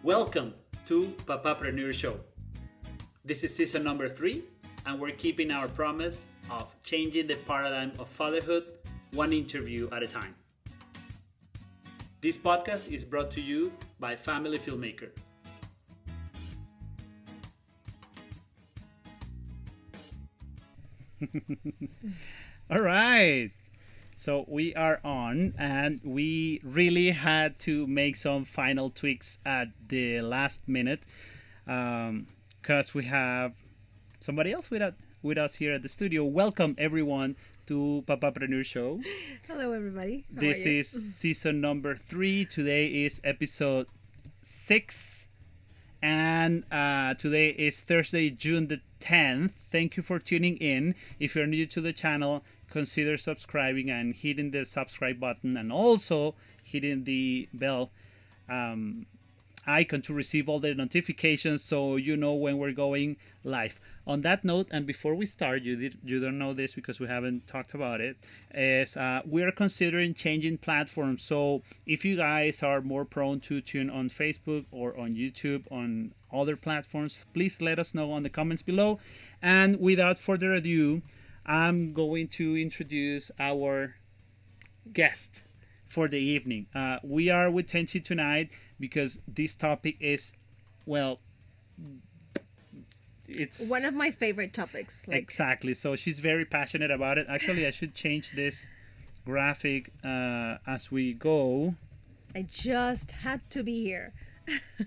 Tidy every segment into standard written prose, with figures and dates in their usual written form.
Welcome to Papapreneur Show. This is season number 3, and we're keeping our promise of changing the paradigm of fatherhood one interview at a time. This podcast is brought to you by Family Filmmaker. All right. So we are on, and we really had to make some final tweaks at the last minute because we have somebody else with us here at the studio. Welcome everyone to Papapreneur Show. Hello, everybody. This is season number 3. Today is episode 6, and today is Thursday, June the 10th. Thank you for tuning in. If you're new to the channel, consider subscribing and hitting the subscribe button, and also hitting the bell icon to receive all the notifications so you know when we're going live. On that note, and before we start, you don't know this because we haven't talked about it, is we are considering changing platforms. So if you guys are more prone to tune on Facebook or on YouTube, on other platforms, please let us know on the comments below. And without further ado, I'm going to introduce our guest for the evening. We are with Tenchi tonight because this topic is, well, it's one of my favorite topics. Exactly. So she's very passionate about it. Actually, I should change this graphic as we go. I just had to be here.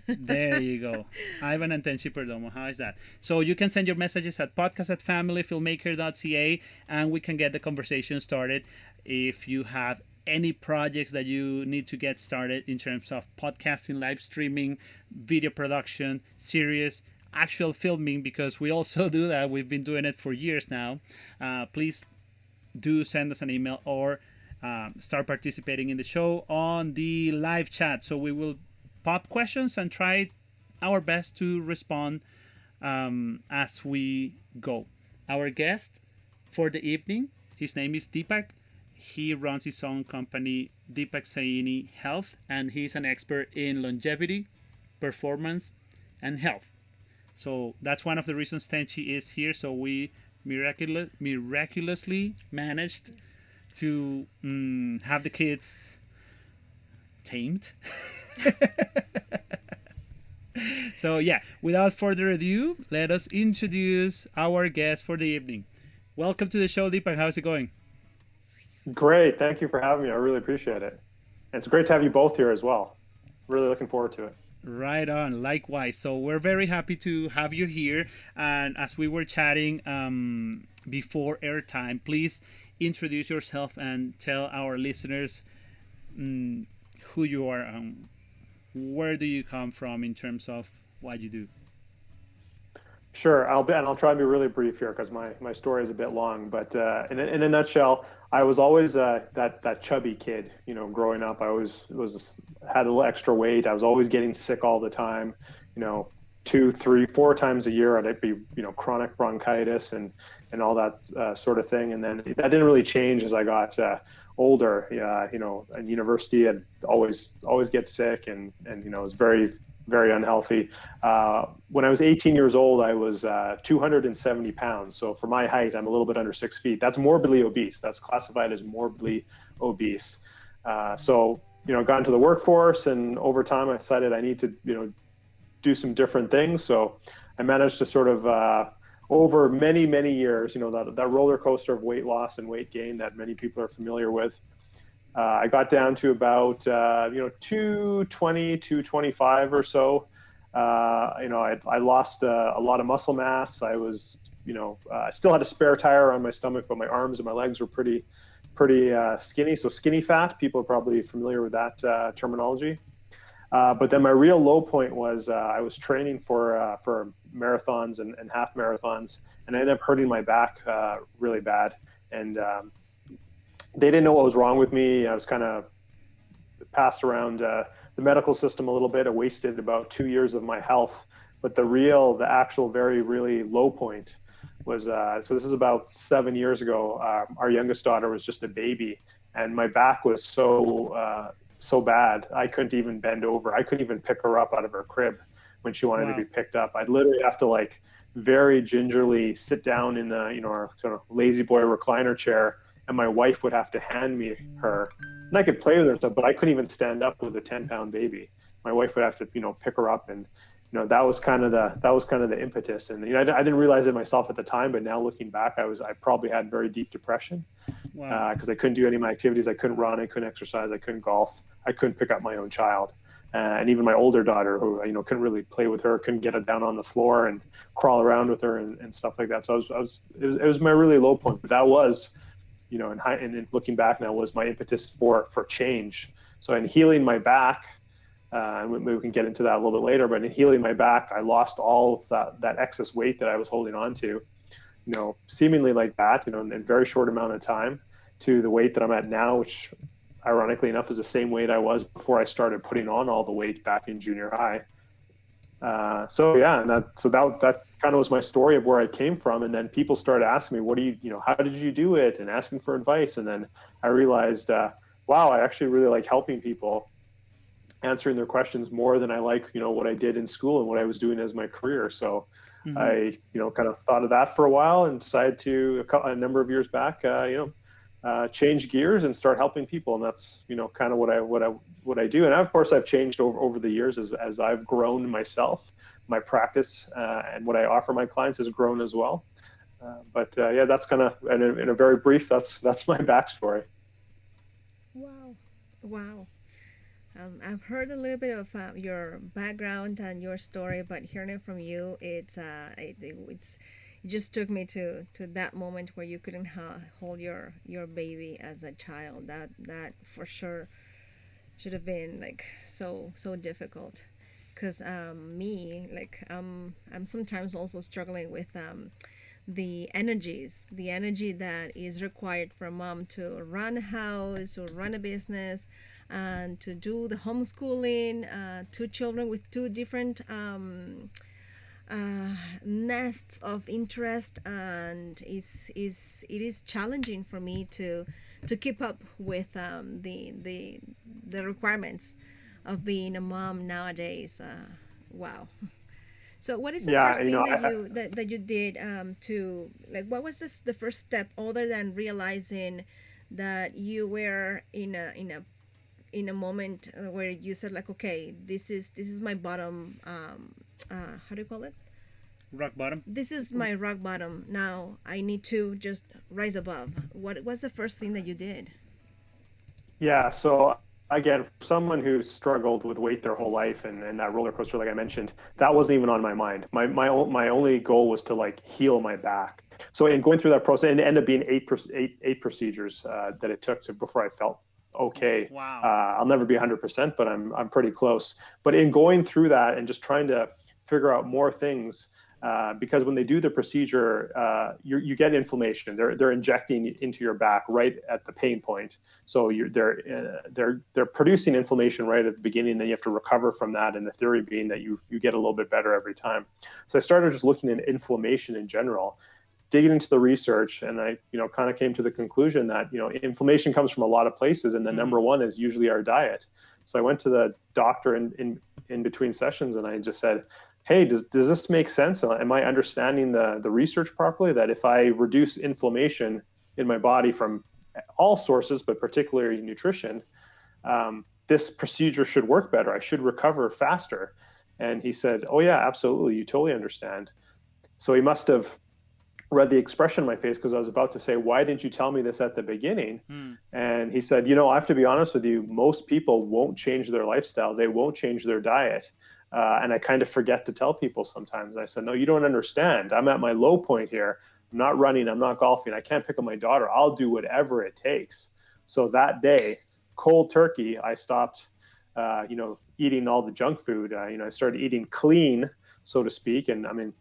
There you go. Ivan and Tenchi Perdomo. How is that? So you can send your messages at podcast@familyfilmmaker.ca, and we can get the conversation started. If you have any projects that you need to get started in terms of podcasting, live streaming, video production, series, actual filming, because we also do that. We've been doing it for years now. Please do send us an email or start participating in the show on the live chat. So we will pop questions and try our best to respond as we go. Our guest for the evening, his name is Deepak. He runs his own company, Deepak Saini Health, and he's an expert in longevity, performance, and health. So that's one of the reasons Tenchi is here. So we miraculously managed to have the kids tamed. So yeah, without further ado, let us introduce our guest for the evening. Welcome to the show, Deepak. How's it going? Great. Thank you for having me. I really appreciate it. And it's great to have you both here as well. Really looking forward to it. Right on. Likewise. So we're very happy to have you here. And as we were chatting before airtime, please introduce yourself and tell our listeners who you are and where do you come from in terms of what you do. Sure. I'll try to be really brief here because my story is a bit long. But in a nutshell, I was always that chubby kid. You know, growing up, I always had a little extra weight. I was always getting sick all the time. You know, 2, 3, 4 times a year, I'd be chronic bronchitis and all that sort of thing. And then that didn't really change as I got older. In university, I'd always get sick and it was very, very unhealthy. When I was 18 years old, I was 270 pounds. So for my height, I'm a little bit under 6 feet. That's morbidly obese. That's classified as morbidly obese. So got into the workforce, and over time I decided I need to, do some different things. So I managed to sort of, over many, many years, that roller coaster of weight loss and weight gain that many people are familiar with. I got down to about 220, 225 or so. I lost a lot of muscle mass. I was, I still had a spare tire on my stomach, but my arms and my legs were pretty skinny. So skinny fat, people are probably familiar with that terminology. But then my real low point was I was training for marathons and half marathons, and I ended up hurting my back really bad. And they didn't know what was wrong with me. I was kind of passed around the medical system a little bit. I wasted about 2 years of my health. But the actual very, really low point was, so this was about 7 years ago. Our youngest daughter was just a baby, and my back was so bad. I couldn't even bend over. I couldn't even pick her up out of her crib when she wanted to be Wow. picked up. I'd literally have to like very gingerly sit down in the, our sort of lazy boy recliner chair, and my wife would have to hand me her. And I could play with her and stuff, but I couldn't even stand up with a 10-pound baby. My wife would have to, pick her up, and that was kind of the impetus. And I didn't realize it myself at the time, but now looking back, I probably had very deep depression Wow. because I couldn't do any of my activities. I couldn't run, I couldn't exercise, I couldn't golf, I couldn't pick up my own child. And even my older daughter, who couldn't really play with her, couldn't get her down on the floor and crawl around with her and stuff like that. So it was my really low point. But that was, in looking back now, was my impetus for change. So in healing my back, and maybe we can get into that a little bit later, but in healing my back, I lost all of that excess weight that I was holding on to, seemingly like that, in a very short amount of time, to the weight that I'm at now, which ironically enough is the same weight I was before I started putting on all the weight back in junior high. So yeah, and that kind of was my story of where I came from. And then people started asking me, what do how did you do it? And asking for advice. And then I realized, wow, I actually really like helping people, answering their questions more than I like, what I did in school and what I was doing as my career. So I, kind of thought of that for a while and decided to, a number of years back, change gears and start helping people. And that's, kind of what I do. And of course I've changed over the years as I've grown myself. My practice and what I offer my clients has grown as well. But yeah, that's kind of, in a very brief, that's my backstory. Wow. Wow. I've heard a little bit of your background and your story, but hearing it from you, it just took me to that moment where you couldn't hold your baby as a child. That for sure should have been like so difficult. Cause me, like I'm sometimes also struggling with the energy that is required for a mom to run a house or run a business and to do the homeschooling, two children with two different nests of interest, and it is challenging for me to keep up with the requirements of being a mom nowadays. Wow. So what is the Yeah. first thing that you did to, like, what was the first step other than realizing that you were in a moment where you said, like, okay, this is my bottom, how do you call it, Rock bottom. this is my rock bottom, now I need to just rise above. What was the first thing that you did? Yeah. So again, for someone who's struggled with weight their whole life and that roller coaster, like I mentioned, that wasn't even on my mind. My only goal was to like heal my back. So in going through that process, and it ended up being eight procedures that it took before I felt okay. Wow. I'll never be 100%, but I'm pretty close. But in going through that and just trying to figure out more things, because when they do the procedure, you get inflammation. They're injecting into your back right at the pain point. So they're producing inflammation right at the beginning. Then you have to recover from that. And the theory being that you get a little bit better every time. So I started just looking at inflammation in general, digging into the research, and I kind of came to the conclusion that inflammation comes from a lot of places, and the number one is usually our diet. So I went to the doctor in between sessions, and I just said, hey, does this make sense? Am I understanding the research properly, that if I reduce inflammation in my body from all sources, but particularly nutrition, this procedure should work better. I should recover faster. And he said, oh yeah, absolutely. You totally understand. So he must have read the expression on my face, because I was about to say, why didn't you tell me this at the beginning? And he said, I have to be honest with you, most people won't change their lifestyle. They won't change their diet. And I kind of forget to tell people sometimes. I said, no, you don't understand. I'm at my low point here. I'm not running. I'm not golfing. I can't pick up my daughter. I'll do whatever it takes. So that day, cold turkey, I stopped, eating all the junk food. I started eating clean, so to speak. And I mean,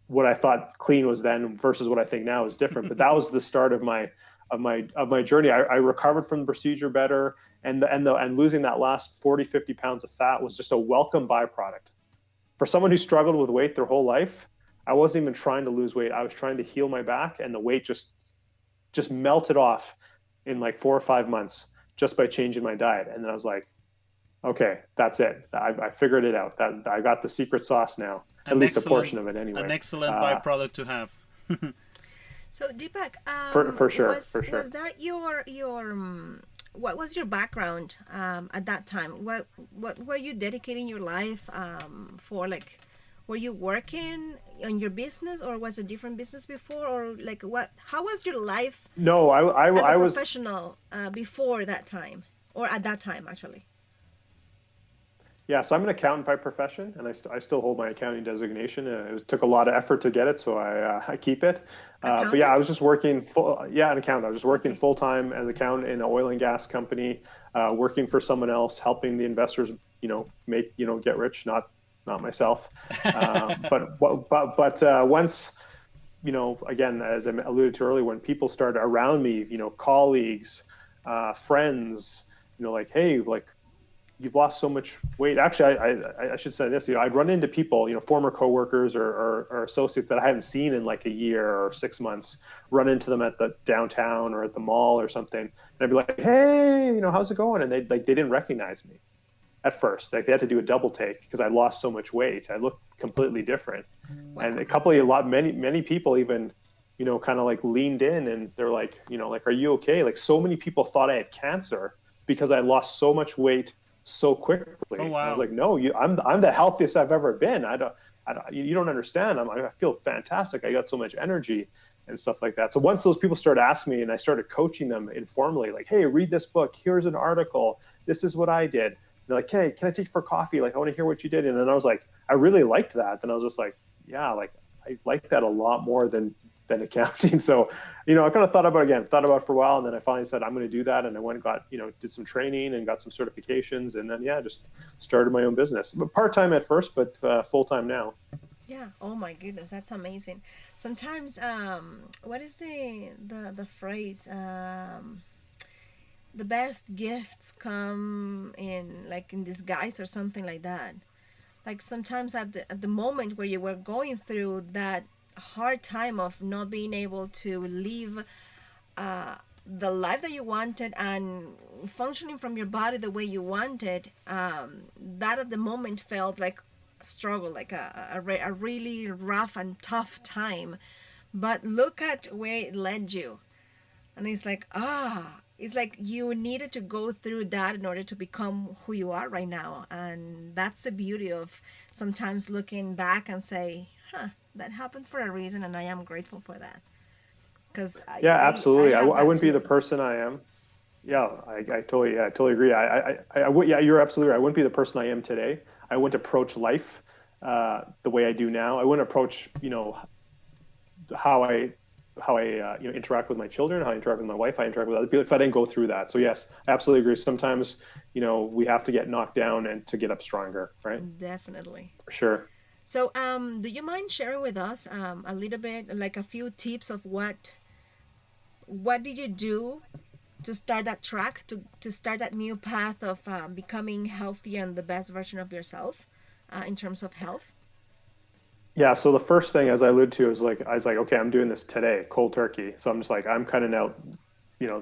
what I thought clean was then versus what I think now is different. But that was the start of my journey. I recovered from the procedure better, and losing that last 40, 50 pounds of fat was just a welcome byproduct. For someone who struggled with weight their whole life, I wasn't even trying to lose weight. I was trying to heal my back, and the weight just melted off in like 4 or 5 months. just by changing my diet. And then I was like, okay, that's it. I figured it out. That I got the secret sauce now, at An least a excellent portion of it an anyway. excellent Uh, byproduct to have. So Deepak, for sure, was for sure. that your what was your background at that time? What were you dedicating your life for? Like, were you working on your business, or was a different business before, or like what? How was your life No, as a I was. professional before that time, or at that time actually? Yeah, so I'm an accountant by profession, and I still hold my accounting designation. Took a lot of effort to get it, so I keep it. But yeah, I Accountant? was just working full. Yeah, an accountant. I was just working Okay. full time as accountant in an oil and gas company, working for someone else, helping the investors, make get rich, not myself. Once again, as I alluded to earlier, when people started around me, colleagues, friends, like, hey, like you've lost so much weight. Actually, I should say this. I'd run into people, former coworkers or associates that I hadn't seen in like a year or 6 months. Run into them at the downtown or at the mall or something, and I'd be like, "Hey, how's it going?" And they didn't recognize me at first. Like they had to do a double take because I lost so much weight. I looked completely different, and Wow. many people even, kind of like leaned in and they're like, like, "Are you okay?" Like so many people thought I had cancer because I lost so much weight so Oh quickly. And I was wow. like, no, I'm the healthiest I've ever been. You don't understand. I feel fantastic. I got so much energy and stuff like that. So once those people started asking me and I started coaching them informally, like, hey, read this book. Here's an article. This is what I did. They're like, hey, can I take you for coffee? Like, I want to hear what you did. And then I was like, I really liked that. And I was just like, yeah, like I like that a lot more than accounting. So, I kind of thought about it for a while, and then I finally said I'm going to do that, and I went and got, did some training and got some certifications, and then yeah, just started my own business, but part time at first, but full time now. Yeah. Oh my goodness, that's amazing. Sometimes, what is the phrase? The best gifts come in like in disguise or something like that. Like sometimes at the moment where you were going through that hard time of not being able to live uh, the life that you wanted and functioning from your body the way you wanted, that at the moment felt like a struggle, like a really rough and tough time. But look at where it led you. And it's like, it's like you needed to go through that in order to become who you are right now. And that's the beauty of sometimes looking back and say, that happened for a reason, and I am grateful for that. Because Yeah, I absolutely. have I that wouldn't be the too. person I am. Yeah, I totally agree. I would, yeah, you're absolutely right. I wouldn't be the person I am today. I wouldn't approach life the way I do now. I wouldn't approach, how I interact with my children, how I interact with my wife, how I interact with other people if I didn't go through that. So yes, I absolutely agree. Sometimes, we have to get knocked down and to get up stronger, right? Definitely. For sure. So, do you mind sharing with us a little bit, like a few tips of what did you do to start that track, to start that new path of becoming healthier and the best version of yourself in terms of health? Yeah. So the first thing, as I alluded to, is like I was like, okay, I'm doing this today, cold turkey. So I'm just like I'm cutting out,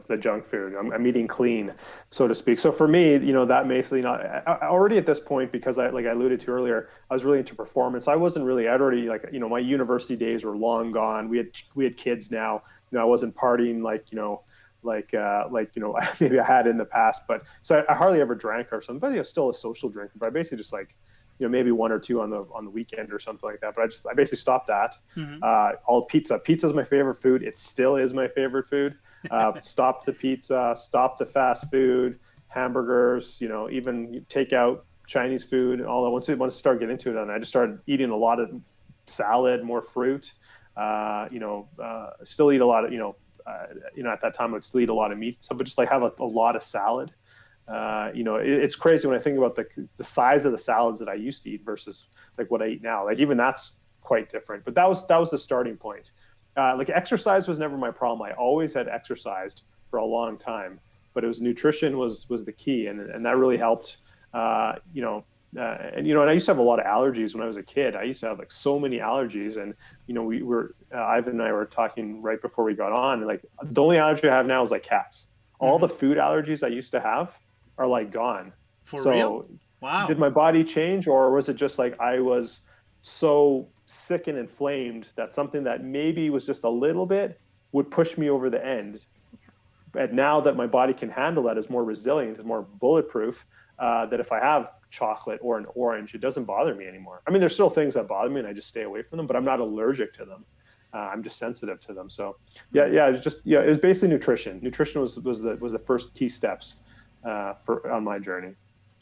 the junk food. I'm eating clean, so to speak. So for me, that basically not already at this point because like I alluded to earlier, I was really into performance. I wasn't really. I'd already like my university days were long gone. We had kids now. I wasn't partying like maybe I had in the past. But so I hardly ever drank or something. But still a social drinker. But I basically just like maybe one or two on the weekend or something like that. But I basically stopped that. Hmm. All pizza. Pizza is my favorite food. It still is my favorite food. Stop the pizza. Stop the fast food, hamburgers. Even takeout Chinese food. And all that. Once I started getting into it, and I just started eating a lot of salad, more fruit. Still eat a lot of at that time I'd still eat a lot of meat, so but just like have a lot of salad. It's crazy when I think about the size of the salads that I used to eat versus like what I eat now. Like even that's quite different. But that was the starting point. Like exercise was never my problem. I always had exercised for a long time, but it was nutrition was the key, and that really helped. And I used to have a lot of allergies when I was a kid. I used to have like so many allergies, and we were Ivan and I were talking right before we got on. And like the only allergy I have now is like cats. all the food allergies I used to have are like gone. For real? So Wow. did my body change, or was it just like I was so sick and inflamed that something that maybe was just a little bit would push me over the end? And now that my body can handle that, is more resilient, is more bulletproof, that if I have chocolate or an orange, it doesn't bother me anymore. I mean, there's still things that bother me and I just stay away from them, but I'm not allergic to them. I'm just sensitive to them. So it was basically nutrition. Nutrition was the first key steps for on my journey.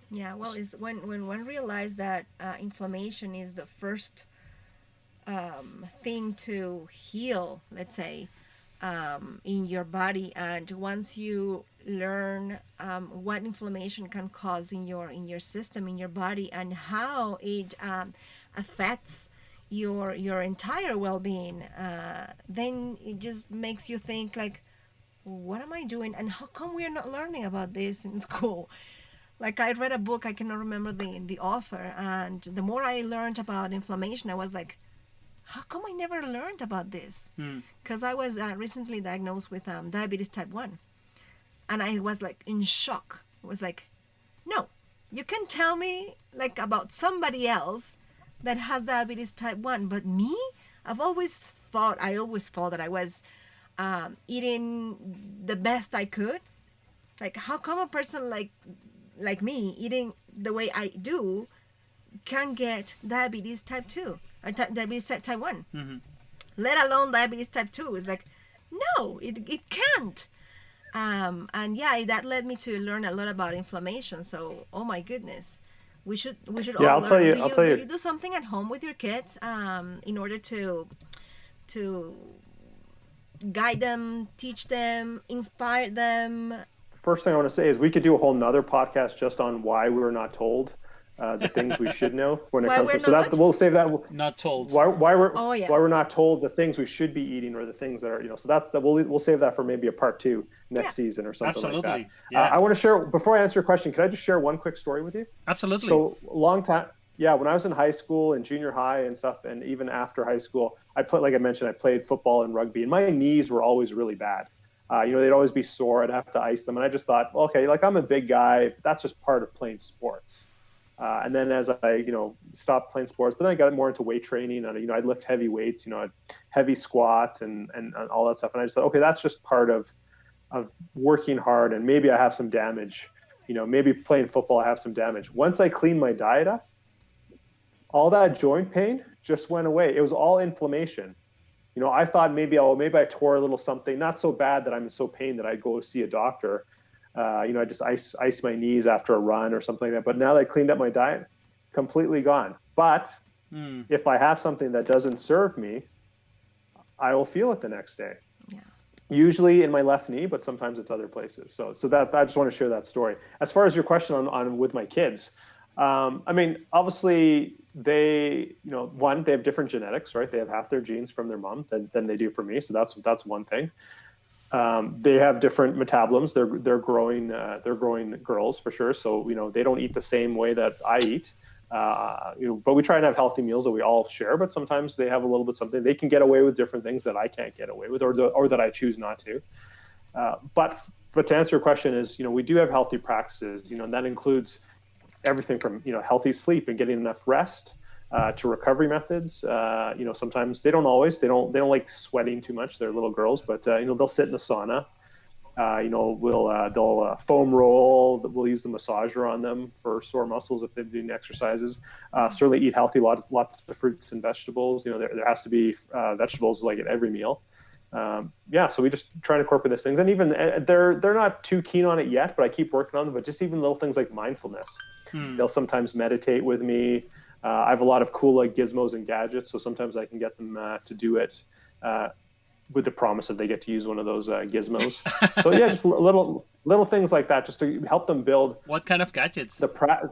Yeah, well, it's when one realized that inflammation is the first thing to heal, let's say, in your body, and once you learn what inflammation can cause in your system, in your body, and how it affects your entire well-being, then it just makes you think like, what am I doing, and how come we're not learning about this in school? Like, I read a book, I cannot remember the author, and the more I learned about inflammation, I was like, how come I never learned about this? Because I was recently diagnosed with diabetes type 1, and I was like in shock. I was like, no, you can tell me like about somebody else that has diabetes type 1, but me, I always thought that I was eating the best I could. Like, how come a person like me, eating the way I do, can get diabetes type 2 or diabetes type 1, let alone diabetes type 2? It's like, no, it can't. And yeah, that led me to learn a lot about inflammation. So, oh my goodness, we should Yeah, all I'll tell learn. you. Do I'll you tell do you. you do something at home with your kids in order to guide them, teach them, inspire them? First thing I want to say is we could do a whole nother podcast just on why we're not told the things we should know when it Why comes we're to. So not that what? we'll save that. Not told. Oh yeah. Why we're not told the things we should be eating, or the things that are, so that's that we'll save that for maybe a part 2 Yeah. next season or something like that. Absolutely. Yeah. I want to share, before I answer your question, can I just share one quick story with you? Absolutely. So long time, yeah. When I was in high school and junior high and stuff, and even after high school, like I mentioned, I played football and rugby, and my knees were always really bad. They'd always be sore. I'd have to ice them, and I just thought, well, okay, like I'm a big guy, but that's just part of playing sports. And then as I, stopped playing sports, but then I got more into weight training, and I'd lift heavy weights, heavy squats and all that stuff, and I just thought, okay, that's just part of working hard, and maybe I have some damage. Maybe playing football, I have some damage. Once I cleaned my diet up, all that joint pain just went away. It was all inflammation. I thought maybe I tore a little something, not so bad that I'm in so pain that I'd go see a doctor. I just ice my knees after a run or something like that. But now that I cleaned up my diet, completely gone. But if I have something that doesn't serve me, I will feel it the next day. Yeah. Usually in my left knee, but sometimes it's other places. So that I just want to share that story. As far as your question on with my kids, obviously they have different genetics, right? They have half their genes from their mom than they do from me. So that's one thing. They have different metabolisms. They're growing girls for sure. So they don't eat the same way that I eat. But we try and have healthy meals that we all share. But sometimes they have a little bit something. They can get away with different things that I can't get away with, or that I choose not to. But to answer your question is, we do have healthy practices. And that includes everything from healthy sleep and getting enough rest, to recovery methods. Sometimes they don't like sweating too much. They're little girls, but they'll sit in the sauna. They'll foam roll. We'll use the massager on them for sore muscles if they're doing exercises. Certainly eat healthy, lots of fruits and vegetables. There has to be vegetables like at every meal. So we just try to incorporate these things, and even they're not too keen on it yet, but I keep working on them. But just even little things like mindfulness. They'll sometimes meditate with me. I have a lot of cool gizmos and gadgets, so sometimes I can get them to do it with the promise that they get to use one of those gizmos. So yeah, just little things like that, just to help them build. What kind of gadgets? Just let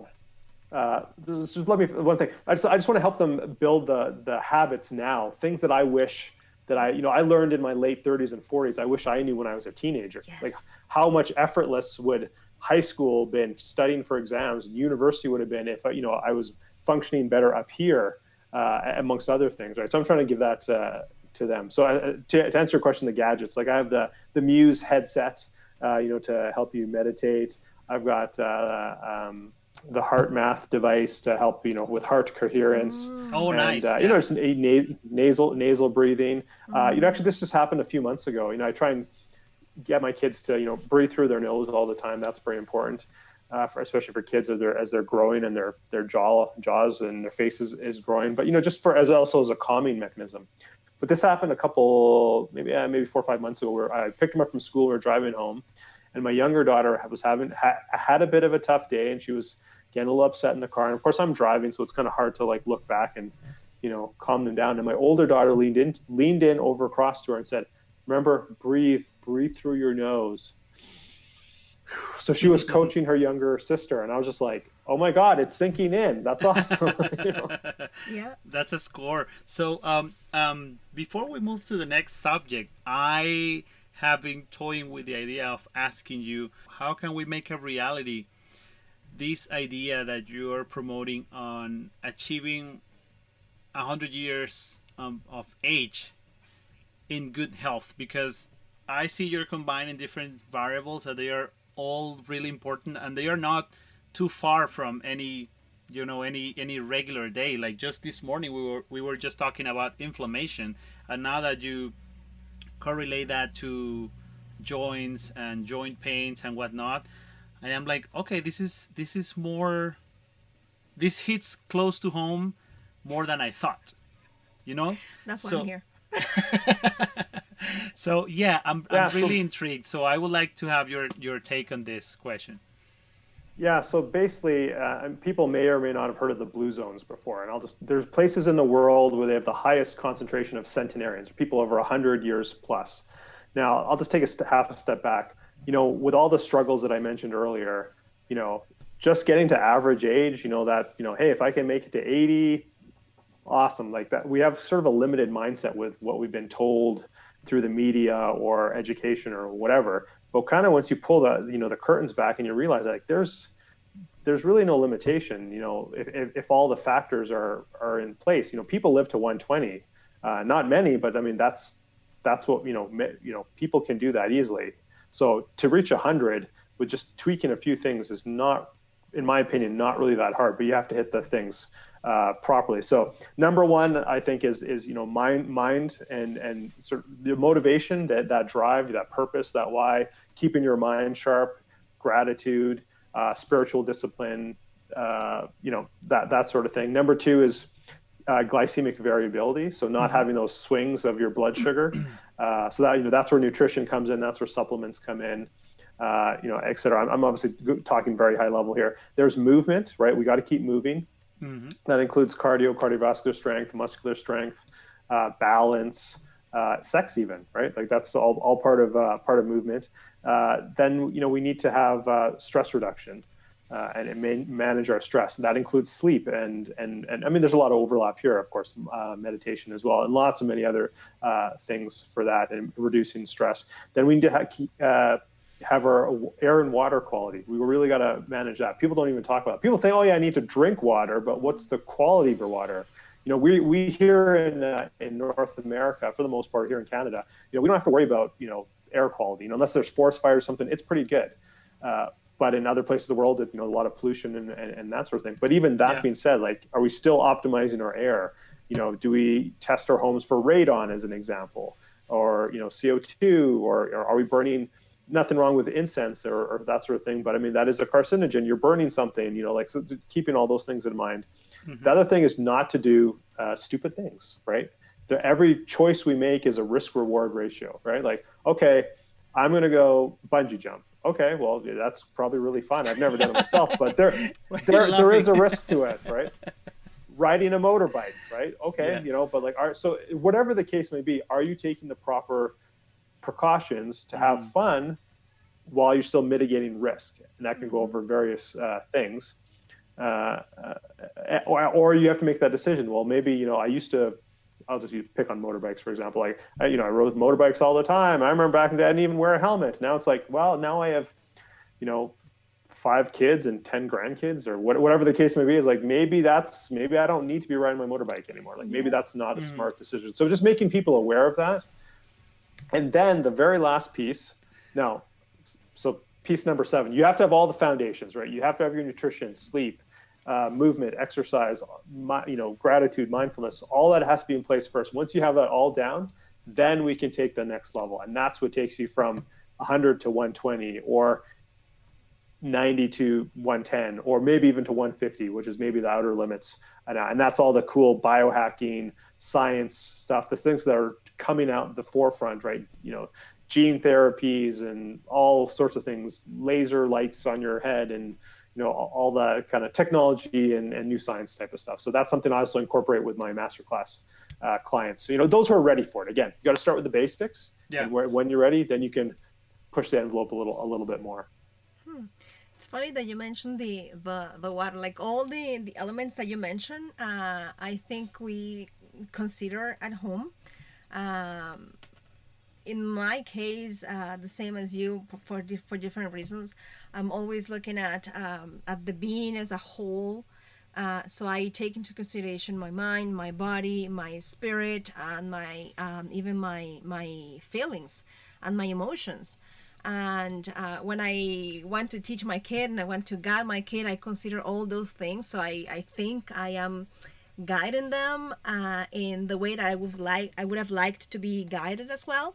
me one thing. I just want to help them build the habits now. Things that I wish that I learned in my late 30s and 40s. I wish I knew when I was a teenager. Yes. Like how much effortless would high school been, studying for exams, university would have been if I was functioning better up here, amongst other things, right? So I'm trying to give that to them. So to answer your question, the gadgets, like I have the Muse headset, to help you meditate. I've got the heart math device to help, with heart coherence. Oh, And nice. Yeah. just nasal breathing. Actually, this just happened a few months ago. I try and get my kids to breathe through their nose all the time. That's very important, especially for kids as they're growing and their jaws and their faces is growing. But just as also as a calming mechanism. But this happened a couple maybe 4 or 5 months ago, where I picked them up from school. We were driving home, and my younger daughter was had a bit of a tough day, and she was getting a little upset in the car. And of course, I'm driving, so it's kind of hard to look back and calm them down. And my older daughter leaned in over across to her and said, "Remember, breathe through your nose." So she was coaching her younger sister, and I was just like, "Oh my God, it's sinking in. That's awesome." Yeah. That's a score. So before we move to the next subject, I have been toying with the idea of asking you, how can we make a reality this idea that you are promoting on achieving 100 years of age in good health? Because I see you're combining different variables that they are all really important, and they are not too far from any any regular day. Like just this morning we were just talking about inflammation, and now that you correlate that to joints and joint pains and whatnot, I am like, okay, this is more, this hits close to home more than I thought, That's why so I'm here. so yeah, I'm Yeah, really intrigued. So I would like to have your take on this question. Yeah, so basically, people may or may not have heard of the blue zones before, and there's places in the world where they have the highest concentration of centenarians, people over 100 years plus. Now, I'll just take half a step back. With all the struggles that I mentioned earlier, just getting to average age, hey, if I can make it to 80, awesome. Like that, we have sort of a limited mindset with what we've been told through the media or education or whatever. But kind of once you pull the curtains back and you realize that there's really no limitation. If all the factors are in place, people live to 120, not many, but I mean that's what people can do that easily. So to reach 100 with just tweaking a few things is not, in my opinion, not really that hard. But you have to hit the things properly. So number one, I think is mind and sort of the motivation, that drive, that purpose, that why, keeping your mind sharp, gratitude, spiritual discipline, that sort of thing. Number two is glycemic variability, so not having those swings of your blood sugar. So that's where nutrition comes in. That's where supplements come in. Et cetera. I'm obviously talking very high level here. There's movement, right? We got to keep moving. Mm-hmm. That includes cardiovascular strength, muscular strength, balance, sex, even, right? Like that's all part of movement. Then we need to have stress reduction and manage our stress. And that includes sleep and I mean, there's a lot of overlap here, of course, meditation as well, and lots of many other things for that, and reducing stress. Then we need to have our air and water quality. We really got to manage that. People don't even talk about it. People think, oh yeah, I need to drink water, but what's the quality of your water? We here in North America, for the most part, here in Canada, we don't have to worry about air quality. Unless there's forest fire or something, it's pretty good. But in other places of the world, a lot of pollution and that sort of thing. But even that being said, are we still optimizing our air? Do we test our homes for radon, as an example, or CO2, or are we burning? Nothing wrong with incense or that sort of thing, but I mean, that is a carcinogen. You're burning something, so keeping all those things in mind. Mm-hmm. The other thing is not to do stupid things, right? Every choice we make is a risk-reward ratio, right? Like, okay, I'm going to go bungee jump. Okay, well, yeah, that's probably really fun. I've never done it myself, but there is a risk to it, right? Riding a motorbike, right? Okay, but so whatever the case may be, are you taking the proper precautions to have fun while you're still mitigating risk? And that can go over various things. Or you have to make that decision. Well, maybe, I'll just pick on motorbikes, for example. I rode motorbikes all the time. I remember back in the day, I didn't even wear a helmet. Now it's like, well, now I have, 5 kids and 10 grandkids, or whatever the case may be, is like, maybe I don't need to be riding my motorbike anymore. Like, maybe that's not a smart decision. So just making people aware of that. And then the very last piece, now, So piece number 7, you have to have all the foundations, right? You have to have your nutrition, sleep, movement, exercise, gratitude, mindfulness. All that has to be in place first. Once you have that all down, then we can take the next level, and that's what takes you from 100 to 120, or 90 to 110, or maybe even to 150, which is maybe the outer limits. And that's all the cool biohacking science stuff, the things that are coming out at the forefront, right? Gene therapies and all sorts of things, laser lights on your head, and all the kind of technology and new science type of stuff. So that's something I also incorporate with my masterclass clients. So those who are ready for it. Again, you got to start with the basics. Yeah. And when you're ready, then you can push the envelope a little bit more. It's funny that you mentioned the water, like all the elements that you mentioned. I think we consider at home. In my case, the same as you, for different reasons. I'm always looking at the being as a whole. So I take into consideration my mind, my body, my spirit, and my even my feelings and my emotions. And when I want to teach my kid and I want to guide my kid, I consider all those things. So I think I am guiding them in the way that I would have liked to be guided as well.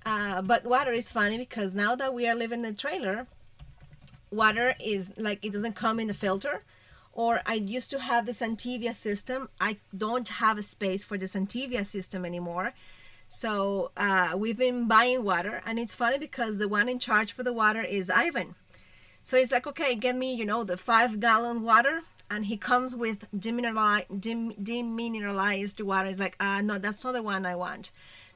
But water is funny because now that we are living in a trailer, water is like, it doesn't come in a filter. Or I used to have the Santivia system. I don't have a space for the Santivia system anymore. So we've been buying water, and it's funny because the one in charge for the water is Ivan. So it's like, okay, get me, the 5-gallon water, and he comes with demineralized water. It's like, no, that's not the one I want.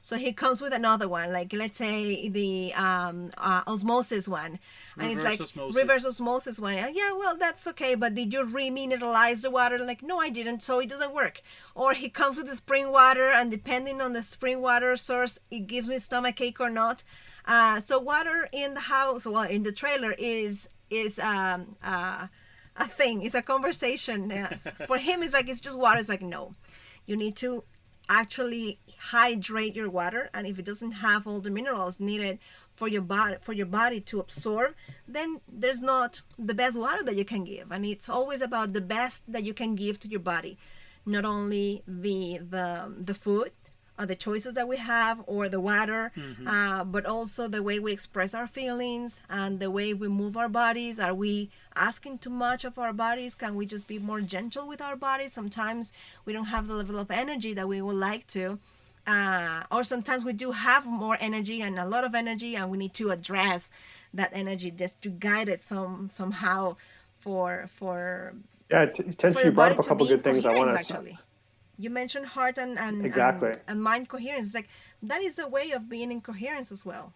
So he comes with another one, like let's say the osmosis one, and it's like reverse osmosis one. Yeah, well, that's okay, but did you remineralize the water? Like, no, I didn't, so it doesn't work. Or he comes with the spring water, and depending on the spring water source, it gives me stomach ache or not. So water in the house, well, in the trailer is a thing. It's a conversation. Yes. For him, it's like, it's just water. It's like, no, you need to actually hydrate your water, and if it doesn't have all the minerals needed for your body to absorb, then there's not the best water that you can give. And it's always about the best that you can give to your body, not only the food or the choices that we have or the water, but also the way we express our feelings and the way we move our bodies. Are we asking too much of our bodies? Can we just be more gentle with our bodies? Sometimes we don't have the level of energy that we would like to, or sometimes we do have more energy and a lot of energy, and we need to address that energy just to guide it somehow for Yeah, Tenchi, you brought up a couple good things I want to actually. You mentioned heart and exactly and mind coherence. Like, that is a way of being in coherence as well.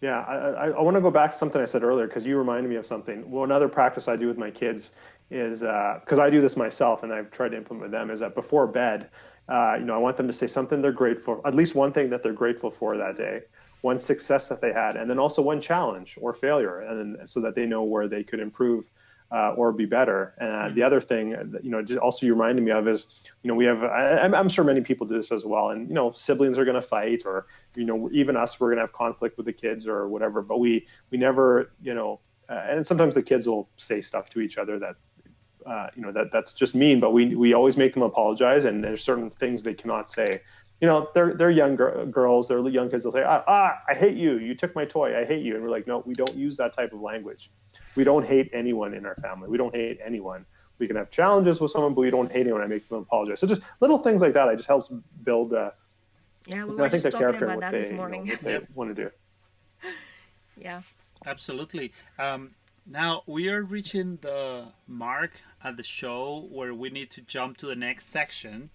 Yeah, I want to go back to something I said earlier, because you reminded me of something. Well, another practice I do with my kids is, because I do this myself and I've tried to implement with them, is that before bed, I want them to say something they're grateful, at least one thing that they're grateful for that day, one success that they had, and then also one challenge or failure, and so that they know where they could improve or be better. And the other thing, also you reminded me of is, we have, I'm sure many people do this as well. And, siblings are going to fight, or, even us, we're going to have conflict with the kids or whatever, but we never, and sometimes the kids will say stuff to each other that, that's just mean, but we always make them apologize. And there's certain things they cannot say. They're young girls, they're young kids. They'll say, I hate you. You took my toy. I hate you. And we're like, no, we don't use that type of language. We don't hate anyone in our family. We don't hate anyone. We can have challenges with someone, but we don't hate anyone. I make them apologize. So just little things like that, I just helps build. Yeah, we were just talking about that this morning. What they want to do. Yeah. Absolutely. Now we are reaching the mark at the show where we need to jump to the next section.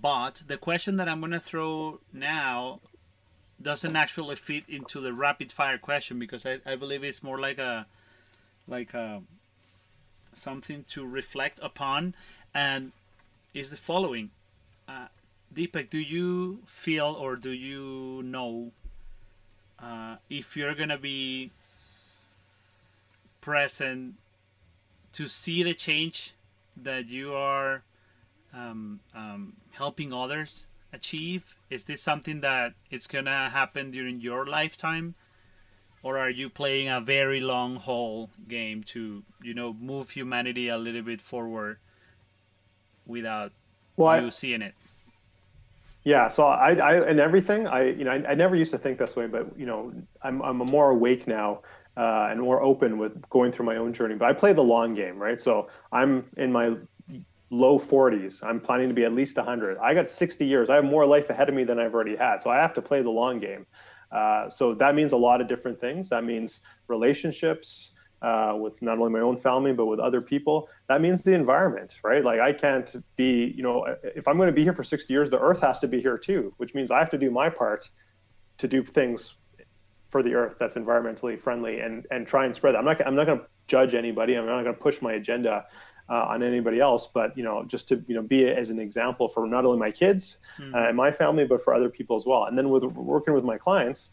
But the question that I'm going to throw now doesn't actually fit into the rapid fire question, because I believe it's more like a something to reflect upon, and is the following. Deepak, do you feel, or do you know, if you're going to be present to see the change that you are helping others achieve? Is this something that it's gonna happen during your lifetime? or are you playing a very long haul game to move humanity a little bit forward without Well, you seeing it? yeah. So and everything, I never used to think this way, but I'm more awake now, and more open with going through my own journey. But I play the long game, right? So I'm in my low 40s. I'm planning to be at least 100. I got 60 years. I have more life ahead of me than I've already had. So I have to play the long game. So that means a lot of different things. That means relationships, with not only my own family, but with other people. That means the environment, right? Like I can't be, if I'm going to be here for 60 years, the earth has to be here too, which means I have to do my part to do things for the earth that's environmentally friendly, and try and spread that. I'm not going to judge anybody. I'm not going to push my agenda on anybody else, but just to be as an example for not only my kids and my family, but for other people as well. And then with working with my clients,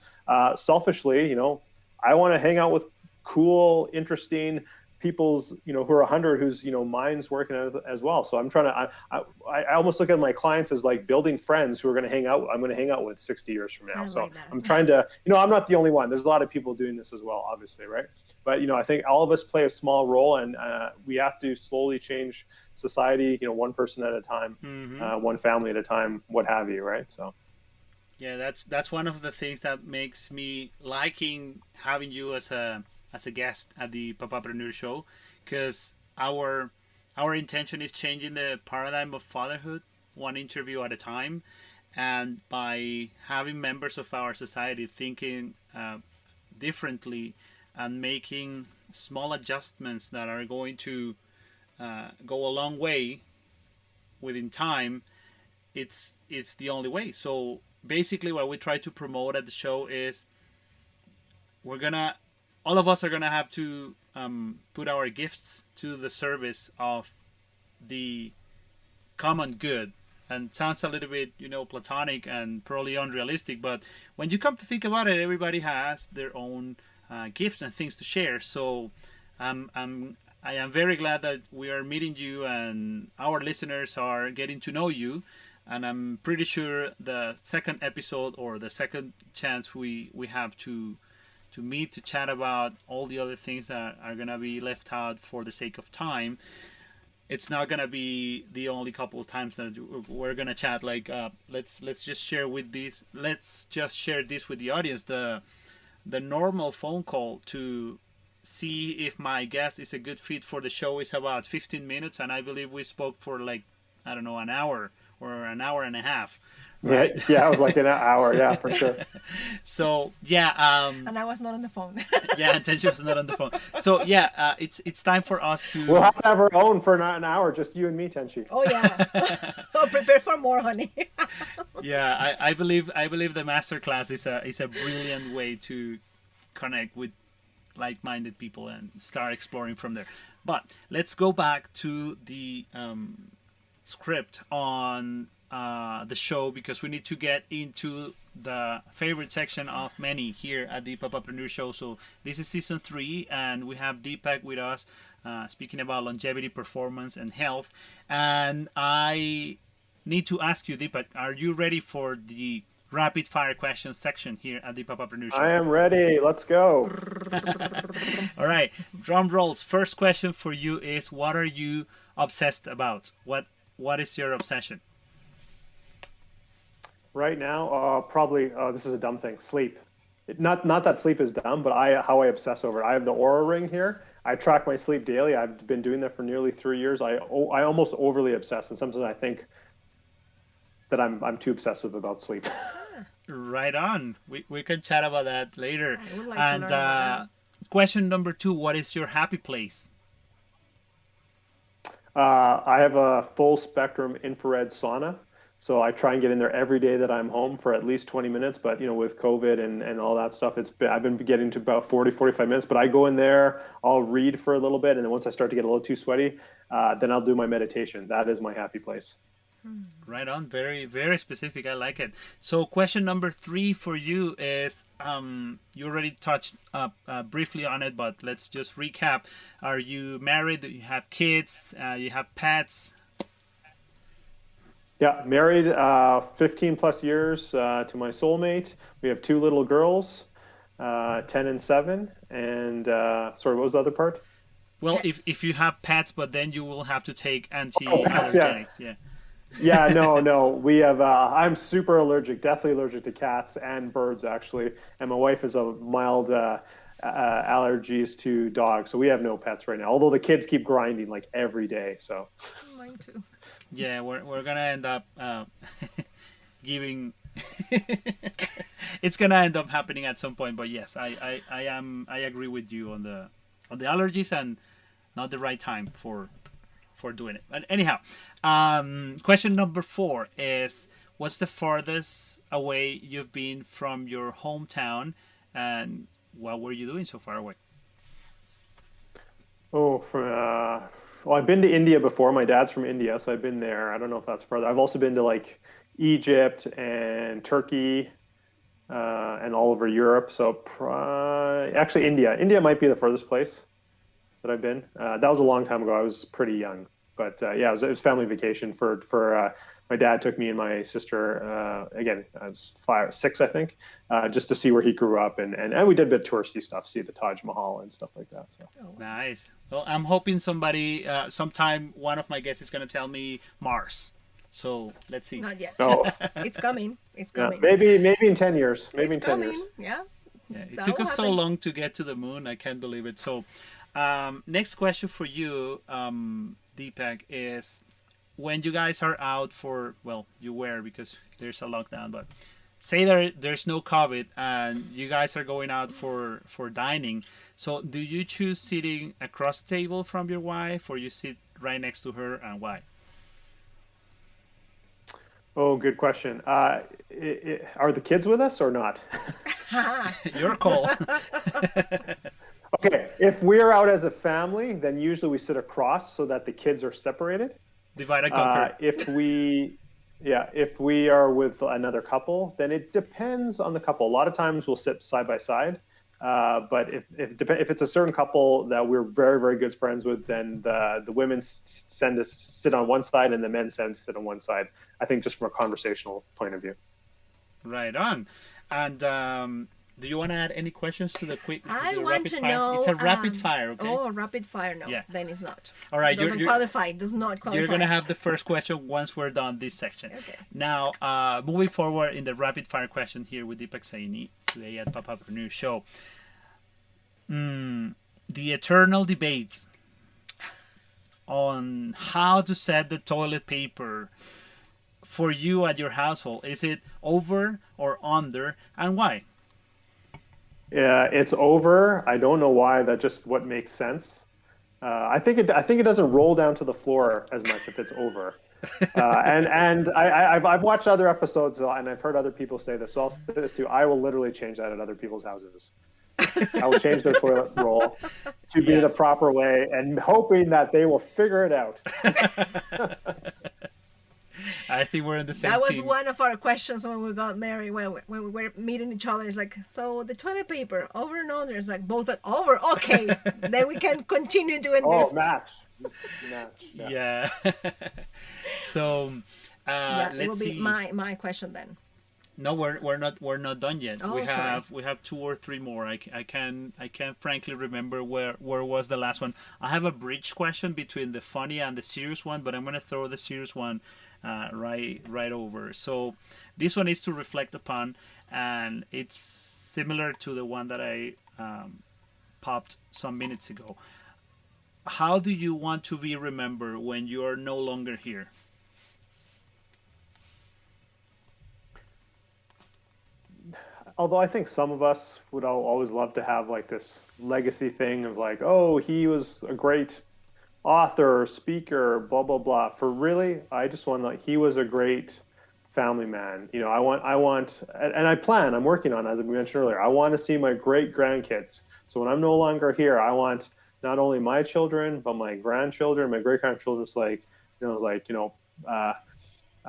selfishly, I want to hang out with cool, interesting people's who are 100, whose minds working as well. So I'm trying to I almost look at my clients as like building friends who are going to hang out I'm going to hang out with 60 years from now. I So like that. I'm trying to, I'm not the only one. There's a lot of people doing this as well, obviously, right? But I think all of us play a small role, and we have to slowly change society, one person at a time, one family at a time, what have you, right? So Yeah, that's one of the things that makes me liking having you as a guest at the Papapreneur Show, because our intention is changing the paradigm of fatherhood one interview at a time, and by having members of our society thinking differently and making small adjustments that are going to go a long way within time, it's the only way. So basically, what we try to promote at the show is we're gonna all of us are gonna have to put our gifts to the service of the common good. And sounds a little bit platonic and probably unrealistic, but when you come to think about it, everybody has their own gifts and things to share. So I am very glad that we are meeting you and our listeners are getting to know you. And I'm pretty sure the second episode or the second chance we have to meet to chat about all the other things that are gonna be left out for the sake of time, it's not gonna be the only couple of times that we're gonna chat. Like let's just share with this. Let's just share this with the audience. The normal phone call to see if my guest is a good fit for the show is about 15 minutes, and I believe we spoke for like, I don't know, an hour or an hour and a half, yeah, right? yeah, I was like in an hour, yeah, for sure. So yeah, And I was not on the phone. yeah, and Tenchi was not on the phone. So yeah, it's time for us We'll to have to have our own for not an hour, just you and me, Tenchi. Oh yeah. Oh, prepare for more, honey. yeah, I believe the masterclass is a brilliant way to connect with like-minded people and start exploring from there. But let's go back to the script on the show, because we need to get into the favorite section of many here at the Papapreneur Show. So this is season 3, and we have Deepak with us, speaking about longevity, performance, and health. And I need to ask you, Deepak, are you ready for the rapid fire questions section here at the Papapreneur Show? I am ready. Let's go. All right, drum rolls. First question for you is: what are you obsessed about? What is your obsession? Right now, probably this is a dumb thing. Sleep. Not that sleep is dumb, but how I obsess over it. I have the Aura Ring here. I track my sleep daily. I've been doing that for nearly 3 years. I almost overly obsess, and sometimes I think that I'm too obsessive about sleep. Right on. We can chat about that later. I would like And to learn about question number 2: what is your happy place? I have a full spectrum infrared sauna. So I try and get in there every day that I'm home for at least 20 minutes. But, with COVID and all that stuff, I've been getting to about 40, 45 minutes. But I go in there, I'll read for a little bit. And then once I start to get a little too sweaty, then I'll do my meditation. That is my happy place. Right on. Very, very specific. I like it. So question number 3 for you is, you already touched briefly on it, but let's just recap. Are you married? Do you have kids? You have pets? Yeah, married 15 plus years to my soulmate. We have 2 little girls. 10 and 7. And sorry, what was the other part? Well, Pets. if you have pets, but then you will have to take Oh, pets, yeah. anti-allergenics. Yeah. Yeah, no, no. We have, I'm super allergic, deathly allergic to cats and birds, actually. And my wife is a mild allergies to dogs. So we have no pets right now, although the kids keep grinding like every day. So, Mine too. Yeah, we're gonna end up giving. It's gonna end up happening at some point, but yes, I agree with you on the allergies and not the right time for doing it. But anyhow, question number 4 is: what's the farthest away you've been from your hometown, and what were you doing so far away? oh, well, I've been to India before. My dad's from India, so I've been there. I don't know if that's further. I've also been to like Egypt and Turkey and all over Europe. So actually, India might be the furthest place that I've been. That was a long time ago. I was pretty young, but yeah, it was family vacation for my dad took me and my sister. Again, I was 5, 6, I think, just to see where he grew up, and we did a bit of touristy stuff, see the Taj Mahal and stuff like that. So Oh, wow. Nice. Well, I'm hoping somebody sometime one of my guests is gonna tell me Mars. So let's see. Not yet. no, It's coming. It's yeah, coming. maybe in 10 years, maybe It's in 10 years. coming. Yeah. Yeah, it That took will us so happen. long to get to the moon. I can't believe it. So, next question for you, Deepak, is when you guys are out for, well, you were because there's a lockdown, but say there's no COVID and you guys are going out for dining. So, do you choose sitting across the table from your wife, or you sit right next to her, and why? Oh, good question. Are the kids with us or not? Your call. Okay, if we're out as a family, then usually we sit across so that the kids are separated. Divide and conquer. If we are with another couple, then it depends on the couple. A lot of times we'll sit side by side. But if it's a certain couple that we're very, very good friends with, then the women send us sit on one side and the men send us sit on one side. I think just from a conversational point of view. Right on. And do you want to add any questions to the quick to I the want rapid to fire? know. It's a rapid fire, okay? Oh, rapid fire. No, Yeah. then it's not. All right, Doesn't qualify. Does not qualify. you're gonna have the first question once we're done this section. Okay. Now, moving forward in the rapid fire question here with Deepak Saini today at Papapreneur Show. The eternal debate on how to set the toilet paper for you at your household. Is it over or under, and why? Yeah, it's over. I don't know why. That's just what makes sense. I think it doesn't roll down to the floor as much if it's over. I've watched other episodes and I've heard other people say this. So I'll say this too. I will literally change that at other people's houses. I will change their toilet roll to be Yeah. the proper way and hoping that they will figure it out. I think we're in the same That was team. one of our questions when we got married, when we were meeting each other. It's like, so the toilet paper, over and under. It's like both are over. Okay, then we can continue doing Oh, this. match. Yeah. So, Yeah, it will let's be see. my question then. No, we're not done yet. Oh, we sorry. have 2 or 3 more. I can't frankly remember where was the last one. I have a bridge question between the funny and the serious one, but I'm gonna throw the serious one right over. So this one is to reflect upon, and it's similar to the one that I popped some minutes ago. How do you want to be remembered when you are no longer here? Although I think some of us would always love to have like this legacy thing of like, oh, he was a great author, speaker, blah blah blah. For really, I just want like he was a great family man. You know, and I plan. I'm working on, as we mentioned earlier. I want to see my great grandkids. So when I'm no longer here, I want not only my children but my grandchildren, my great grandchildren.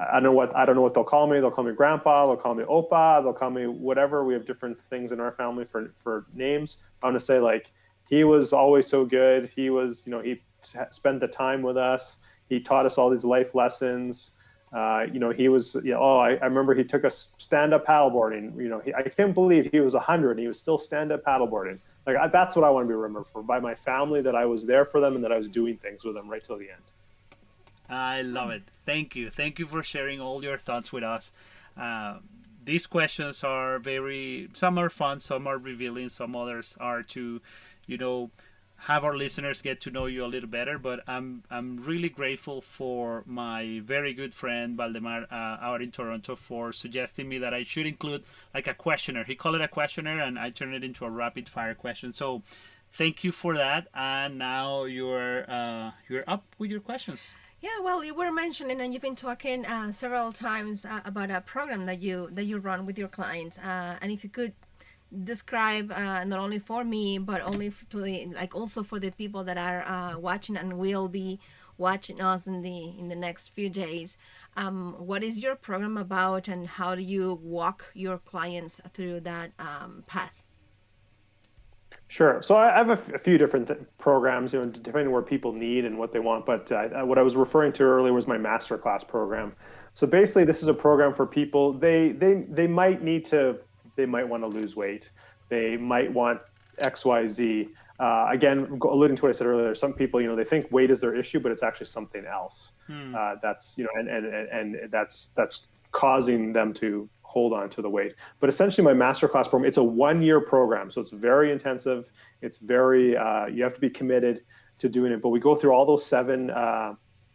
I don't know what they'll call me. They'll call me grandpa. They'll call me opa. They'll call me whatever. We have different things in our family for names. I want to say like he was always so good. He was, he spent the time with us. He taught us all these life lessons. He was, I remember he took us stand-up paddleboarding. I can't believe he was 100 and he was still stand-up paddleboarding. That's what I want to be remembered for, by my family, that I was there for them and that I was doing things with them right till the end. I love it. Thank you. Thank you for sharing all your thoughts with us. These questions are some are fun, some are revealing, some others are to, have our listeners get to know you a little better. But I'm really grateful for my very good friend Valdemar out in Toronto for suggesting me that I should include like a questionnaire. He called it a questionnaire, and I turned it into a rapid fire question. So thank you for that. And now you're up with your questions. Yeah, well, you were mentioning, and you've been talking several times about a program that you run with your clients, and if you could describe not only for me but only to the also for the people that are watching and will be watching us in the next few days, what is your program about, and how do you walk your clients through that path? Sure. So I have a few different programs, depending on where people need and what they want. But what I was referring to earlier was my masterclass program. So basically, this is a program for people. They might want to lose weight. They might want X, Y, Z. Again, alluding to what I said earlier, some people, they think weight is their issue, but it's actually something else. That's and that's causing them to hold on to the weight. But essentially, my masterclass program, it's a 1-year program, so it's very intensive. It's very you have to be committed to doing it. But we go through all those 7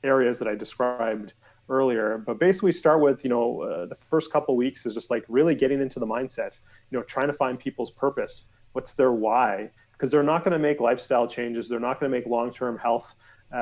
areas that I described earlier. But basically, start with the first couple of weeks is just like really getting into the mindset. Trying to find people's purpose. What's their why? Because they're not going to make lifestyle changes. They're not going to make long-term health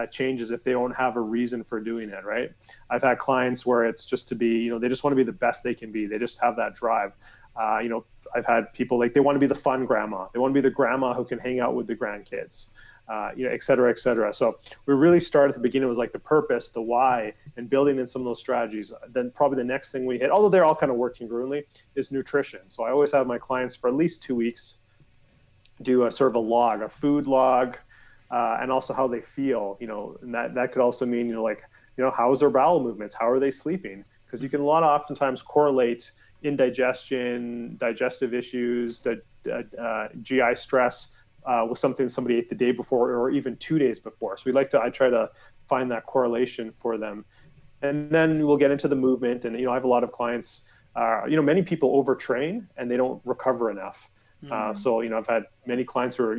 changes if they don't have a reason for doing it, right? I've had clients where it's just to be, they just want to be the best they can be. They just have that drive. I've had people they want to be the fun grandma. They want to be the grandma who can hang out with the grandkids, et cetera, et cetera. So we really start at the beginning with the purpose, the why, and building in some of those strategies. Then probably the next thing we hit, although they're all kind of working congruently, is nutrition. So I always have my clients for at least 2 weeks do a sort of a log, a food log, and also how they feel, and that could also mean, how's their bowel movements? How are they sleeping? Because you can oftentimes correlate indigestion, digestive issues, GI stress with something somebody ate the day before or even 2 days before. So I try to find that correlation for them. And then we'll get into the movement. And, I have a lot of clients, many people overtrain and they don't recover enough. So, I've had many clients who are,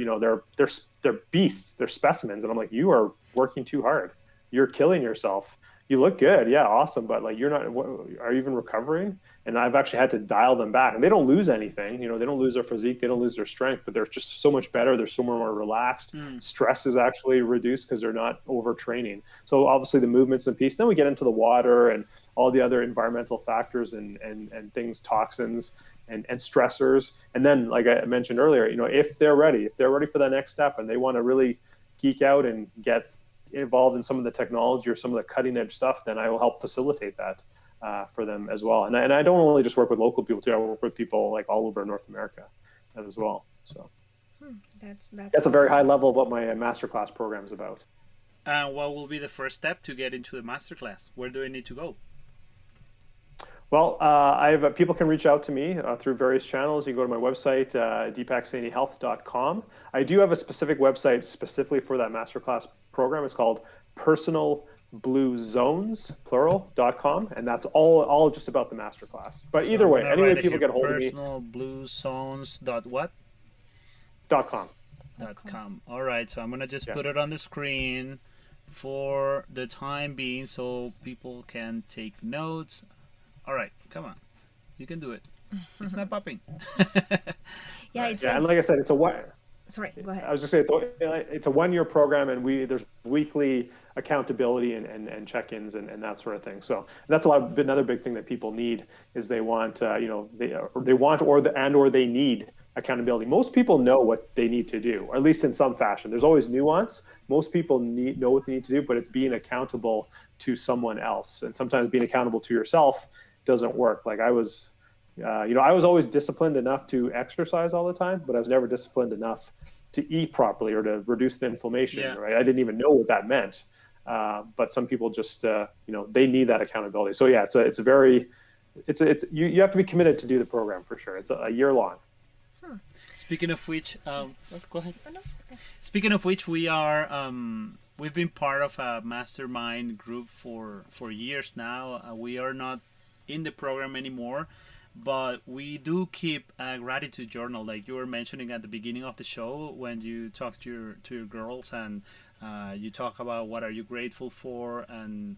they're beasts, they're specimens. And I'm like, you are working too hard. You're killing yourself. You look good. Yeah. Awesome. But you're not, are you even recovering? And I've actually had to dial them back, and they don't lose anything. They don't lose their physique. They don't lose their strength, but they're just so much better. They're so more relaxed. Stress is actually reduced because they're not overtraining. So obviously the movements and piece, then we get into the water and all the other environmental factors and things, toxins, and stressors. And then, like I mentioned earlier, if they're ready for that next step and they want to really geek out and get involved in some of the technology or some of the cutting edge stuff, then I will help facilitate that for them as well. And I don't only just work with local people too. I work with people all over North America as well. So that's awesome. A very high level of what my masterclass program is about. And what will be the first step to get into the masterclass? Where do I need to go? Well, people can reach out to me through various channels. You can go to my website, deepaksanihealth.com. I do have a specific website specifically for that masterclass program. It's called personalbluezones, plural.com, and that's all just about the masterclass. But either way, anyway, people get a hold of me. Personalbluezones.what? .com. .com. All right, so I'm gonna just put it on the screen for the time being so people can take notes. All right, come on, you can do it. It's not popping. And like I said, it's a one. Sorry, go ahead. I was just saying it's a 1-year program, and there's weekly accountability and check-ins and that sort of thing. So that's another big thing that people need is they want they need accountability. Most people know what they need to do, or at least in some fashion. There's always nuance. Most people know what they need to do, but it's being accountable to someone else, and sometimes being accountable to yourself doesn't work. Like I was always disciplined enough to exercise all the time, but I was never disciplined enough to eat properly or to reduce the inflammation. Right? I didn't even know what that meant But some people just, they need that accountability. So yeah, you have to be committed to do the program for sure. It's a year long. Speaking of which, go ahead. Oh, no, it's okay. Speaking of which, we've been part of a mastermind group for years now. We are not in the program anymore, but we do keep a gratitude journal, like you were mentioning at the beginning of the show when you talk to your girls, and you talk about what are you grateful for, and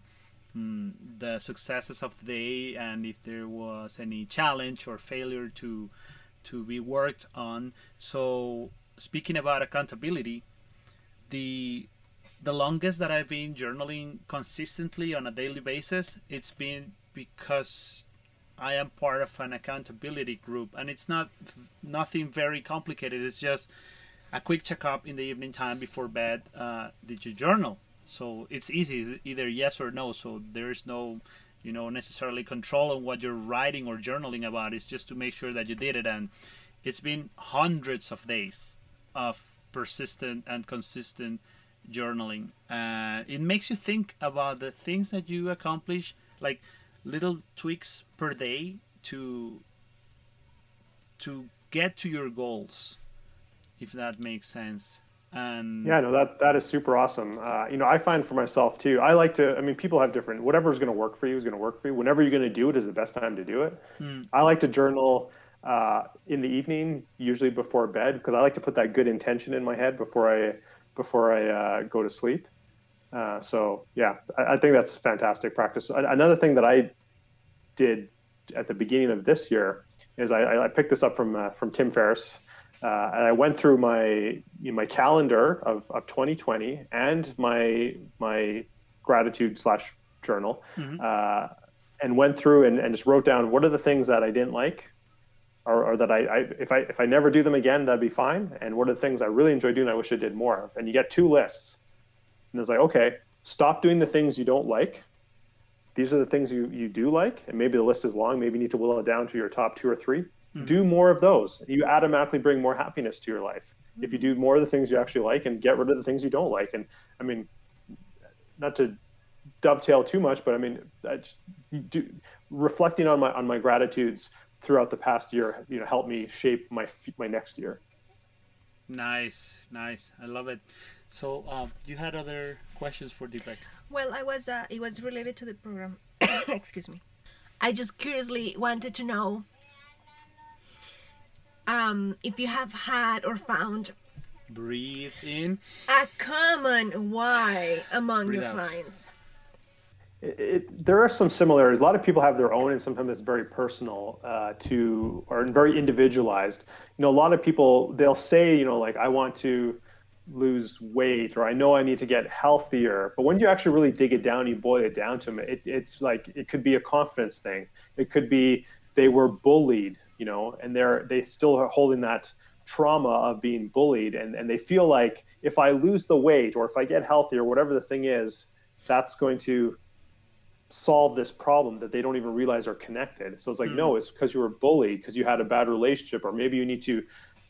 the successes of the day, and if there was any challenge or failure to be worked on. So speaking about accountability, the the longest that I've been journaling consistently on a daily basis, it's been because I am part of an accountability group, and it's nothing very complicated. It's just a quick checkup in the evening time before bed. Did you journal? So it's easy, it's either yes or no. So there's no, necessarily control on what you're writing or journaling about. It's just to make sure that you did it, and it's been hundreds of days of persistent and consistent journaling. It makes you think about the things that you accomplish, like little tweaks per day to get to your goals, if that makes sense. And Yeah, no, that is super awesome. I find for myself too, I like to, I mean, people have different, whatever's going to work for you is going to work for you. Whenever you're going to do it is the best time to do it. I like to journal in the evening, usually before bed, because I like to put that good intention in my head before I go to sleep. So yeah, I think that's fantastic practice. Another thing that I did at the beginning of this year is I picked this up from Tim Ferriss. And I went through my calendar of 2020 and my gratitude / journal, and went through and just wrote down what are the things that I didn't like, or that if I never do them again, that'd be fine. And what are the things I really enjoy doing, I wish I did more of. And you get 2 lists. And it's like, okay, stop doing the things you don't like. These are the things you do like. And maybe the list is long. Maybe you need to whittle it down to your top 2 or 3. Do more of those. You automatically bring more happiness to your life if you do more of the things you actually like and get rid of the things you don't like. And I mean, not to dovetail too much, but I mean, reflecting on my gratitudes throughout the past year, helped me shape my next year. nice, I love it. So you had other questions for Deepak? Well, it was related to the program. Excuse me. I just curiously wanted to know if you have had or found Breathe in, a common why among breathe your out. clients. There are some similarities. A lot of people have their own, and sometimes it's very personal or very individualized. A lot of people, they'll say, like, I want to lose weight, or I know I need to get healthier. But when you actually really dig it down, you boil it down to them, it's like, it could be a confidence thing. It could be they were bullied, and they still are holding that trauma of being bullied. And they feel like if I lose the weight or if I get healthy or whatever the thing is, that's going to solve this problem that they don't even realize are connected. So it's like, no, it's because you were bullied, because you had a bad relationship, or maybe you need to,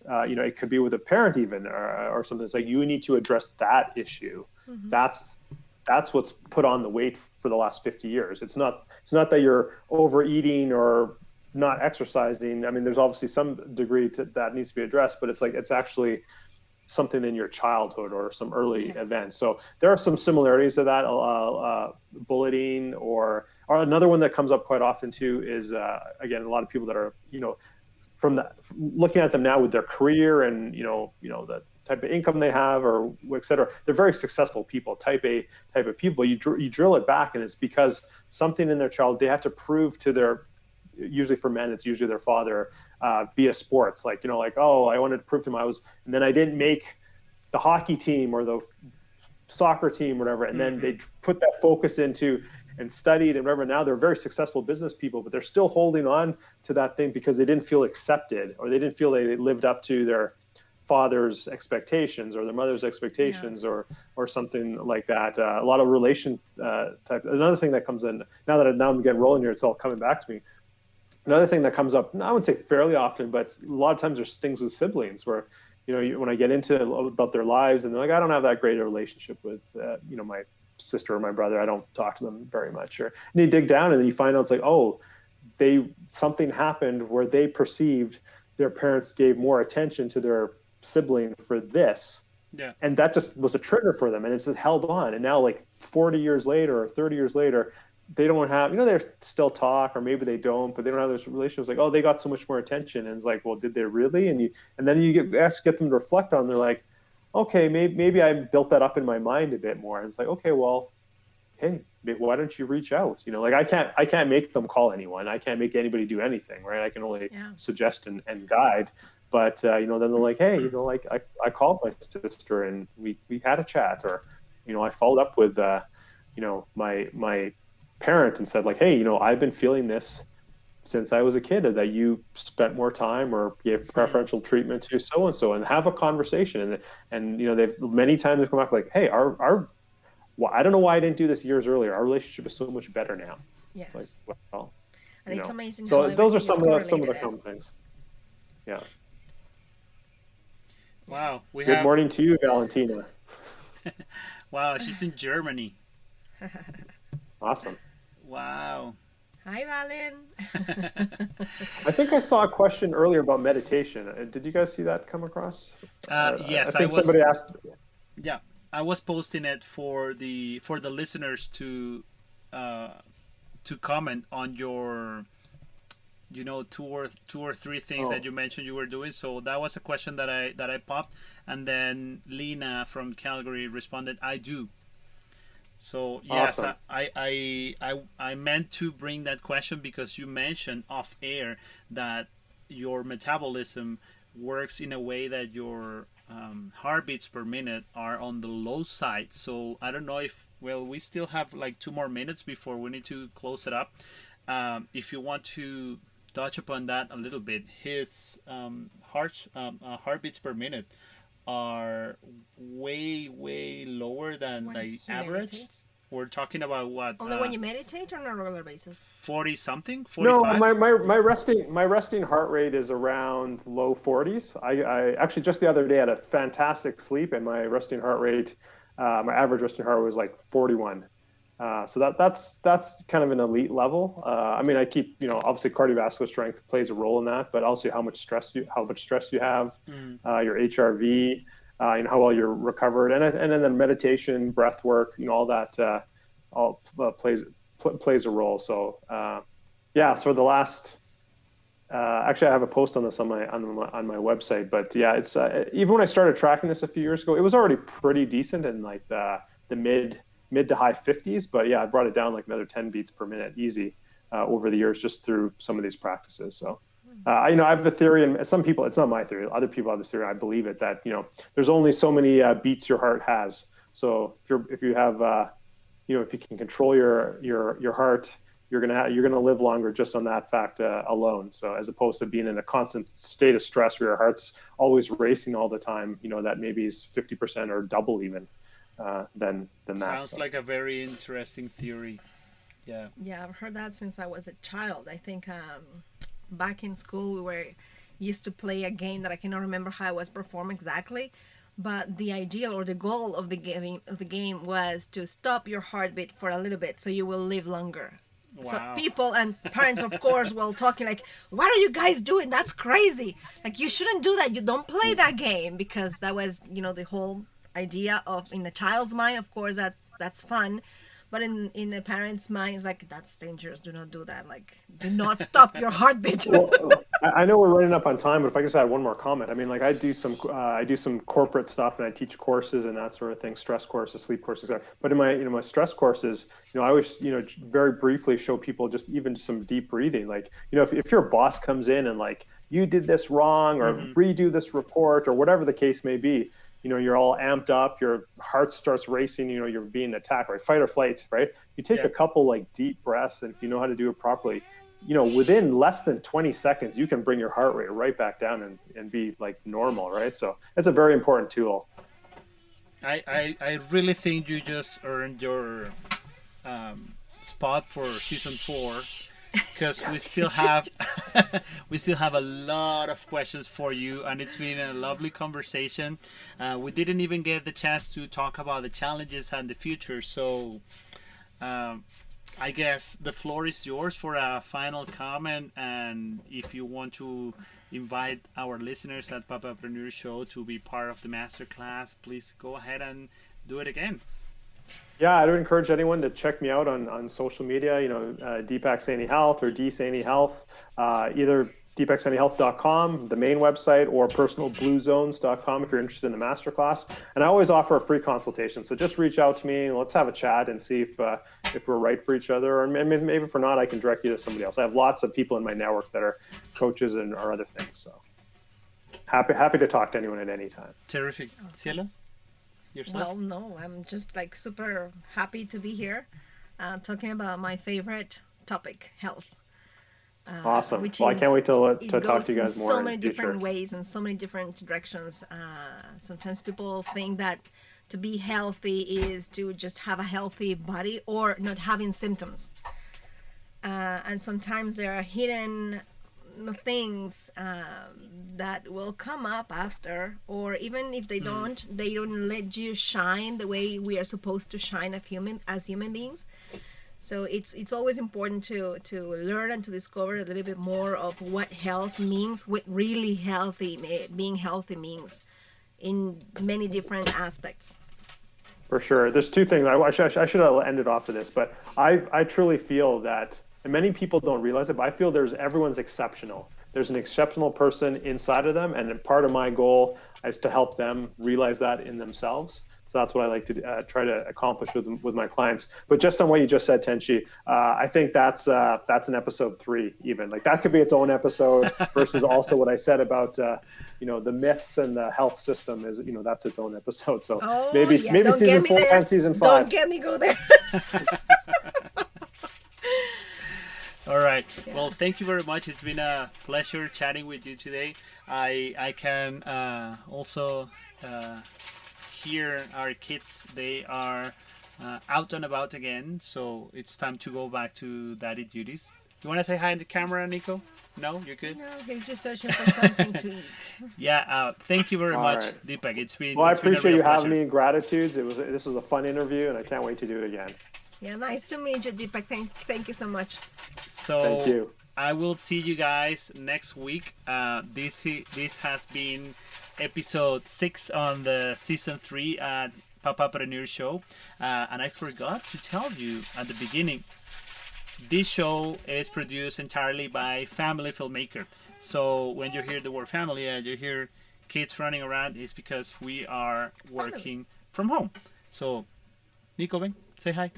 it could be with a parent even, or something. It's like, you need to address that issue. That's what's put on the weight for the last 50 years. It's not that you're overeating or not exercising. I mean, there's obviously some degree that needs to be addressed, but it's actually something in your childhood or some early events. So there are some similarities to that. Bullying, or another one that comes up quite often too is again, a lot of people that are from looking at them now with their career and the type of income they have, or et cetera. They're very successful people, type A type of people. You drill it back, and it's because something in their child they have to prove to their, usually for men, it's usually their father, via sports, like oh, I wanted to prove to him and then I didn't make the hockey team or the soccer team, whatever, and then they put that focus into and studied and whatever. Now they're very successful business people, but they're still holding on to that thing because they didn't feel accepted, or they didn't feel they lived up to their father's expectations or their mother's expectations, or something like that. A lot of relation type. Another thing that comes in now I'm getting rolling here, it's all coming back to me. Another thing that comes up, I wouldn't say fairly often, but a lot of times there's things with siblings where, when I get into about their lives, and they're like, I don't have that great a relationship with, sister or my brother, I don't talk to them very much. And you dig down and then you find out it's like, oh, something happened where they perceived their parents gave more attention to their sibling for this. Yeah. And that just was a trigger for them, and it's just held on. And now, like 40 years later or 30 years later, they don't have, they still talk, or maybe they don't, but they don't have this relationship. It's like, oh, they got so much more attention, and it's like, well, did they really? And then you get them to reflect on. They're like, okay, maybe I built that up in my mind a bit more. And it's like, okay, well, hey, why don't you reach out? Like I can't make them call anyone. I can't make anybody do anything, right? I can only suggest and guide. But then they're like, hey, like I called my sister and we had a chat, or I followed up with my parent and said, like, hey, I've been feeling this since I was a kid, that you spent more time or gave preferential treatment to so and so, and have a conversation. And they've many times they've come back like, hey, well, I don't know why I didn't do this years earlier. Our relationship is so much better now. Yes. Like, well, and it's amazing. So those are some of the common things. Yeah. Wow. Good morning to you, Valentina. Wow, she's in Germany. Awesome. Wow. Hi, Valen. I think I saw a question earlier about meditation. Did you guys see that come across? Yes, I think somebody asked. Yeah, I was posting it for the listeners to comment on your two or three things that you mentioned you were doing. So that was a question that I popped, and then Lena from Calgary responded, I do. So yes, awesome. I meant to bring that question because you mentioned off air that your metabolism works in a way that your heartbeats per minute are on the low side. So I don't know if, we still have like 2 more minutes before we need to close it up. If you want to touch upon that a little bit, his heartbeats per minute are way lower than the average. Meditates? We're talking about what? Only when you meditate, or on a regular basis? 40 something? 45? No, my resting heart rate is around low 40s. I actually just the other day had a fantastic sleep, and my resting heart rate, my average resting heart rate was like 41. So that's kind of an elite level. I mean, I keep, obviously cardiovascular strength plays a role in that, but also how much stress you have, your HRV, how well you're recovered, and then the meditation, breath work, all that, all plays a role. So, so the last, actually I have a post on this on my website, but yeah, it's, even when I started tracking this a few years ago, it was already pretty decent in like the mid to high 50s, but yeah, I brought it down like another 10 beats per minute easy over the years, just through some of these practices. So I have a theory, and some people, it's not my theory, other people have this theory, I believe it, that there's only so many beats your heart has. So if you have if you can control your heart, you're gonna live longer just on that fact alone. So as opposed to being in a constant state of stress where your heart's always racing all the time, that maybe is 50% or double even than that. Sounds like a very interesting theory. Yeah. Yeah, I've heard that since I was a child. I think back in school we used to play a game that I cannot remember how it was performed exactly, but the ideal or the goal of the game was to stop your heartbeat for a little bit so you will live longer. Wow. So people and parents, of course, were talking like, what are you guys doing? That's crazy. Like, you shouldn't do that. You don't play that game, because that was, the whole idea of, in a child's mind, of course, that's fun. But in a parent's mind, it's like, that's dangerous. Do not do that. Like, do not stop your heartbeat. Well, I know we're running up on time, but if I just add one more comment, I mean, like I do some corporate stuff, and I teach courses and that sort of thing, stress courses, sleep courses. But in my my stress courses, I always very briefly show people just even some deep breathing. Like if your boss comes in and like, you did this wrong, or redo this report, or whatever the case may be. You're all amped up, your heart starts racing, you're being attacked, right? Fight or flight, right? You take a couple like deep breaths, and if you know how to do it properly, within less than 20 seconds, you can bring your heart rate right back down and be like normal, right? So it's a very important tool. I really think you just earned your spot for season 4. because we still have we still have a lot of questions for you, and it's been a lovely conversation. We didn't even get the chance to talk about the challenges and the future, so um, I guess the floor is yours for a final comment, and if you want to invite our listeners at Papapreneur Show to be part of the masterclass, please go ahead and do it again. Yeah, I would encourage anyone to check me out on social media, Deepak Saini Health or D Saini Health, either deepaksainihealth.com, the main website, or personalbluezones.com if you're interested in the masterclass. And I always offer a free consultation. So just reach out to me and let's have a chat and see if we're right for each other, or maybe if we're not, I can direct you to somebody else. I have lots of people in my network that are coaches and or other things. So happy to talk to anyone at any time. Terrific. Cielo? Yourself? Well, no, I'm just like super happy to be here, talking about my favorite topic, health. Awesome. Which Well, I can't wait to it talk to you goes guys more so in many the future. different ways and so many different directions. Sometimes people think that to be healthy is to just have a healthy body or not having symptoms. And sometimes there are hidden things that will come up after, or even if they don't let you shine the way we are supposed to shine as human beings. So it's always important to learn and to discover a little bit more of what health means, what really being healthy means in many different aspects. For sure. There's two things. I should have ended off to this, but I truly feel that, and many people don't realize it, but I feel everyone's exceptional. There's an exceptional person inside of them, and part of my goal is to help them realize that in themselves. So that's what I like to try to accomplish with my clients. But just on what you just said, Tenchi, I think that's an episode 3 even. Like that could be its own episode versus also what I said about the myths and the health system is, that's its own episode. So maybe season 4 and season 5. Don't get me go there. All right. Yeah. Well, thank you very much. It's been a pleasure chatting with you today. I can also hear our kids. They are out and about again, so it's time to go back to daddy duties. You want to say hi to the camera, Nico? No, you're good. No, he's just searching for something to eat. Yeah. Thank you very much, right. Deepak. It's been. Well, I it's been a appreciate real you having pleasure. me. Gratitudes. This was a fun interview, and I can't wait to do it again. Yeah, nice to meet you, Deepak. Thank you so much. So Thank you. I will see you guys next week. This has been episode 6 on the season 3 at Papapreneur Show, and I forgot to tell you at the beginning. This show is produced entirely by Family Filmmaker. So when you hear the word family and you hear kids running around, it's because we are working from home. So, Nico, ven, say hi.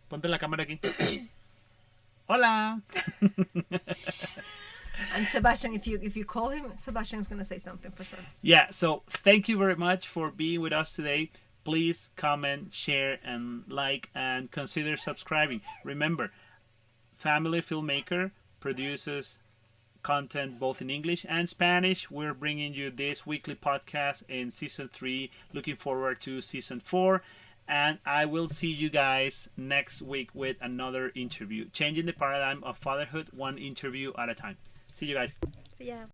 Ponte la cámara aquí. Hola. And Sebastian, if you call him, Sebastian's gonna say something for sure. Yeah, so thank you very much for being with us today. Please comment, share, and like, and consider subscribing. Remember, Family Filmmaker produces content both in English and Spanish. We're bringing you this weekly podcast in season 3. Looking forward to season 4. And I will see you guys next week with another interview. Changing the paradigm of fatherhood, one interview at a time. See you guys. So yeah.